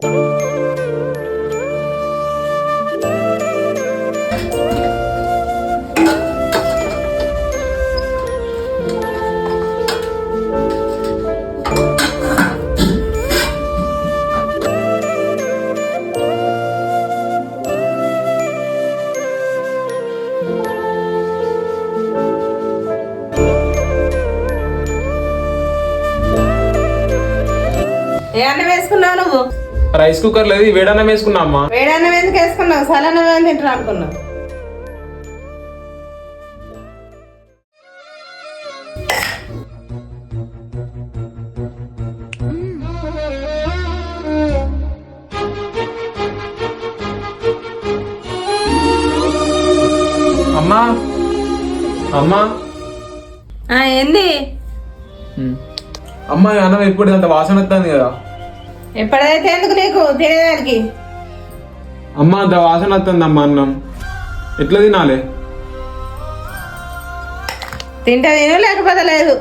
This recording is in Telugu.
ఏ అన్నం వేసుకున్నావు నువ్వు? రైస్ కుక్కర్ లేదు, వేడన్నం వేసుకున్నా అమ్మా. వేడన్నం ఎందుకు వేసుకున్నావు? సలన్నం ఏమైనా తింటారు అనుకున్నావు? అమ్మా అమ్మా ఏంది? అమ్మా ఈ అన్నం ఎప్పుడు అంత వాసన వస్తుంది కదా. ఎప్పుడైతే ఎందుకు నీకు తినేదానికి? అమ్మ అంత వాసన వస్తుంది అమ్మ అన్నం ఎట్లా తినాలి? తింటే తిను, లేకపోతే లేదు.